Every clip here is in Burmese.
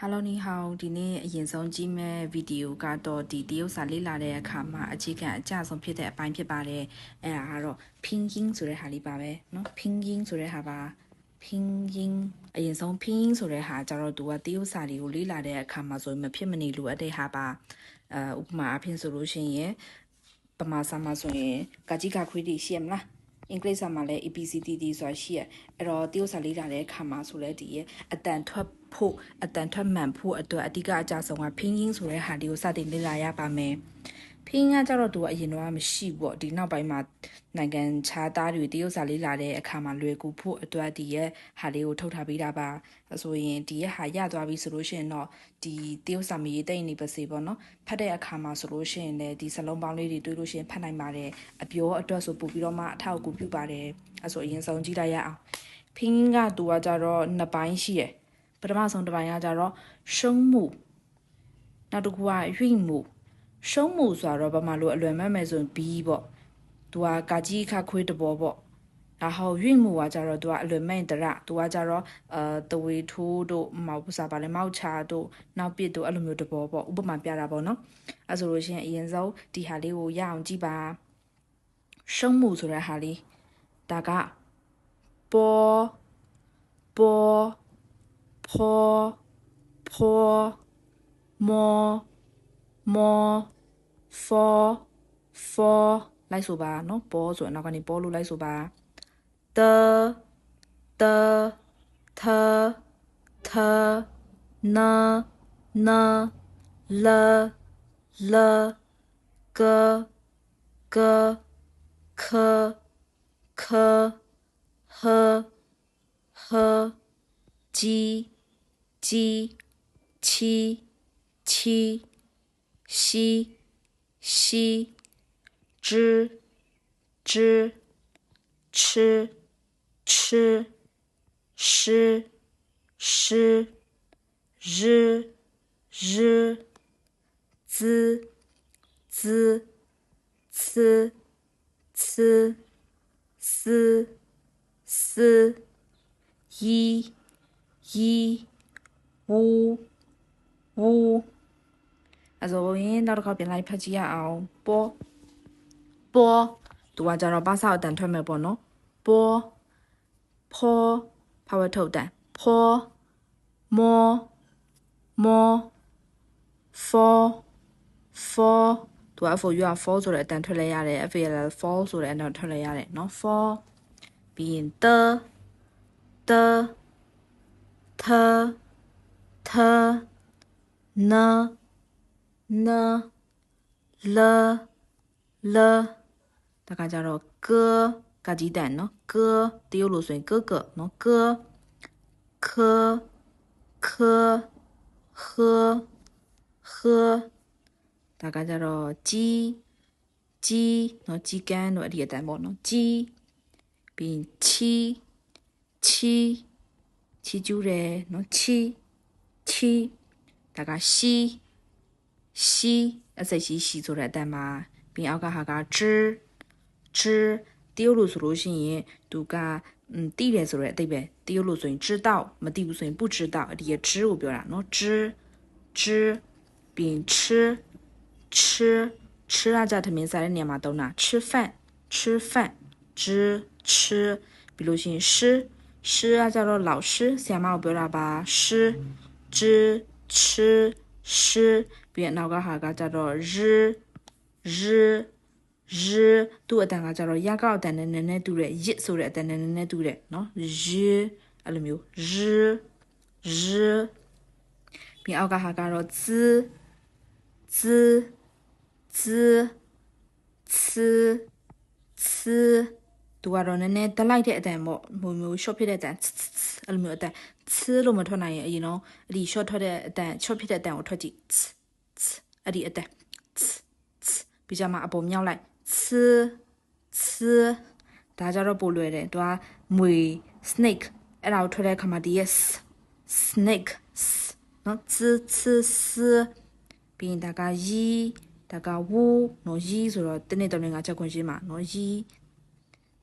Hello 你好，ဒီနေ့အရင်ဆုံးကြည့်မဲ့ဗီဒီယိုကတော့ဒီတရုတ်စာလေ့လာတဲ့အခါမှာအခြေခံအကျဆုံးဖြစ်တဲ့အပိုင်းဖြစ်ပါတယ်။အဲ့ဒါကတော့拼音ဆိုတဲ့ဟာလေးပါပဲเนาะ拼音ဆိုတဲ့ဟာပါ拼音အရင်ဆုံး拼音ဆိုတဲ့ဟာကျတော့သူကတရုတ်စာတွေကိုလေ့လာတဲ့အခါမှာဆိုရင်မဖြစ်မနေလိုအပ်တဲ့ဟာပါဥပမာအဖြစ်ဆိုလို့ရှိရင်ပမာစာမှာဆိုရင်ကကြီးကခွေးတွေရှိရမလားအင်္ဂလိပ်စာမှာလည်း ABCDD ဆိုတာရှိရအဲ့တော့တရုတ်စာလေ့လာတဲ့အခါမှာဆိုလဲဒီရဲ့အတန်ထွက်ဖို့အတန်ထွက်မှန်ဖို့အတွက်အဓိကအကြဆုံးက拼音ဆိုတဲ့ဟာလေးကိုစတင်လေ့လာရပါမယ်拼音ကကြတော့သူကအရင်တော့မရှိဘူးပေါ့ဒီနောက်ပိုင်းမှာနိုင်ငံခြားသားတွေတရုတ်စာလေ့လာတဲ့အခါမှာလွယ်ကူဖို့အတွက်ဒီရဲ့ဟာလေးကိုထုတ်ထားပေးတာပါဆိုရင်ဒီရဲ့ဟာရသွားပြီဆိုလို့ရှိရင်တော့ဒီတရုတ်စာမရေးတဲ့နေပါစေပေါ့နော်ဖတ်တဲ့အခါမှာဆိုလို့ရှိရင်လည်းဒီစလုံးပေါင်းလေးတွေတွေ့လို့ရှိရင်ဖတ်နိုင်ပါတယ်အပြောအတွက်ဆိုပို့ပြီးတော့မှအထောက်အကူပြုပါတယ်အဲဆိုအရင်ဆုံးကြည့်လိုက်ရအောင်拼音ကသူကကြတော့နှစ်ပိုင်းရှိရယ်ပထမဆုံးတစ်ပိုင်းကကြတော့声母နောက်တစ်ခုက韵母声母ဆိုတော့ဘာမှလို့အလွယ်မဲ့မယ်ဆိုရင် B ပေါ့သူကကာကြီးခခွေးတဘောပေါ့然后韵母ကကြတော့သူကအလွယ်မဲ့တရသူကကြတော့တဝေထိုးတို့မောက်ပစာပါလဲမောက်ချာတို့နောက်ပစ်တို့အဲ့လိုမျိုးတဘောပေါ့ဥပမာပြတာပေါ့နော်အဲ့ဆိုလို့ရှိရင်အရင်ဆုံးဒီဟာလေးကိုရအောင်ကြည့်ပါ声母ဆိုတဲ့ဟာလေးဒါကပေါ်ပေါ်ဖောဖောမောမောဖောဖောလိုက်ဆိုပါနော်ပေါ်ဆိုတော့နောက်ကနေပေါ်လို့လိုက်ဆိုပါတတထထနနလလကကခခဟဟကြီးကြီးချီချီ西西知知吃吃诗诗日日滋滋呲呲丝丝一一乌乌အဲ့ဆိုရင်နောက်တစ်ခါပြန်လိုက်ဖတ်ကြည့်ရအောင်ပေါ်ပေါ်သူကကြတော့ဘာသာအတန်ထွက်မယ်ပေါ့နော်ပေါ်ဖောဖာဝထုတ်တန်ဖောမောမောဖောဖောသူက for you are for ဆိုတဲ့အတန်ထွက်လဲရတယ် FAL for ဆိုတဲ့အတန်ထွက်လဲရတယ်နော် for ပြီးရင်တထထနနလလဒါကကြတော့ကကြီးတန်နော်ကတရုတ်လို့ဆိုရင်ကနော်ကခခဟဟဒါကကြတော့ကြီးနော်ကြီးကန်းတို့အဲ့ဒီအတန်ပေါ့နော်ကြီးပြီးချီကျူးတယ်နော်ချီဒါကရှိအစိတ်ရှိဆိုတဲ့အတန်မှာပြီးအောက်ကဟာက知တရုတ်လို့ဆိုလို့ရှိရင်သူကတိတယ်ဆိုတဲ့အတိတ်ပဲတရုတ်လို့ဆိုရင်知道မတိဘူးဆိုရင်不知道ဒီရဲ့知ကိုပြောတာနော်知ပြီး吃ကကြထမင်းစားတဲ့နေရာမှာသုံးတာ吃饭知ပြီးလို့ရှိရင်诗ကကြတော့老师ဆရာမကိုပြောတာပါ诗知吃诗ပြီးရင်နောက်ကဟာကကြတော့日သူ့အတန်ကကြတော့ရကောက်အတန်နဲ့နည်းနည်းတူတဲ့ရစ်ဆိုတဲ့အတန်နဲ့နည်းနည်းတူတဲ့နော်ရအဲ့လိုမျိုးရပြီးအောက်ကဟာကတော့滋သူကတော့နည်းနည်းတလိုက်တဲ့အတန်ပေါ့မျိုး short ဖြစ်တဲ့အတန်အဲ့လိုမျိုးအတန်လို့မထွက်နိုင်ရင်အရင်တော့အဲ့ဒီ short ထွက်တဲ့အတန် short ဖြစ်တဲ့အတန်ကိုထွက်ကြည့်အဲ့ဒီအတန်ပြီးကြမှာအပေါ်မြောက်လိုက်ဒါကြတော့ပိုလွယ်တယ်သူကမွေ snake အဲ့ဒါကိုထွက်တဲ့အခါမှာဒီ yes snake နော်ပြီးရင်ဒါကဒါကဝူနော်ရီဆိုတော့တနေ့တနေ့ငါချက်ခွင့်ရှိမှာနော်ရီ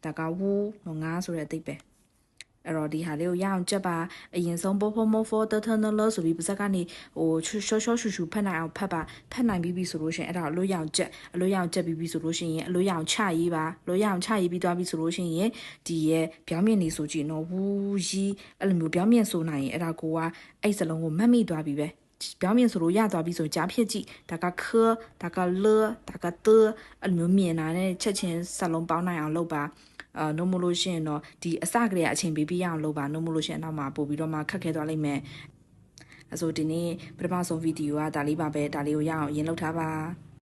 ဒါကဝူနော်ငါဆိုတဲ့အတိတ်ပဲ အဲ့တော့ဒီဟာလေးကိုရအောင်ကြက်ပါအရင်ဆုံးဘောဖောမောဖောတထနလို့ဆိုပြီးပါဇက်ကနေဟိုရှော့ရှူရှူဖတ်နိုင်အောင်ဖတ်ပါဖတ်နိုင်ပြီးဆိုလို့ရှိရင်အဲ့ဒါအလို့ရအောင်ကြက်အလို့ရအောင်ကြက်ပြီးဆိုလို့ရှိရင်အလို့ရအောင်ချရေးပါလို့ရအောင်ချရေးပြီးသွားပြီဆိုလို့ရှိရင်ဒီရဲ့ပြောင်းမြင့်နေဆိုကြည့်နော်ဝူရီအဲ့လိုမျိုးပြောင်းမြင့်ဆိုနိုင်ရင်အဲ့ဒါကိုကအဲ့စလုံးကိုမှတ်မိသွားပြီပဲ表面ဆိုလို့ရသွားပြီဆိုကြားဖြစ်ကြည့်ဒါကခဒါကလဒါကတအဲ့လိုမျိုးမြင်လာတဲ့ချက်ချင်းစလုံးပေါင်းနိုင်အောင်လုပ်ပါနို့မလို့ရှိရင်တော့ဒီအစကလေးအချိန်ပေးပြရအောင်လုပ်ပါနို့မလို့ရှိရင်နောက်မှပို့ပြီးတော့မှခက်ခဲသွားလိမ့်မယ်အဲဆိုဒီနေ့ပထမဆုံးဗီဒီယိုကဒါလေးပါပဲဒါလေးကိုရအောင်အရင်လုပ်ထားပါ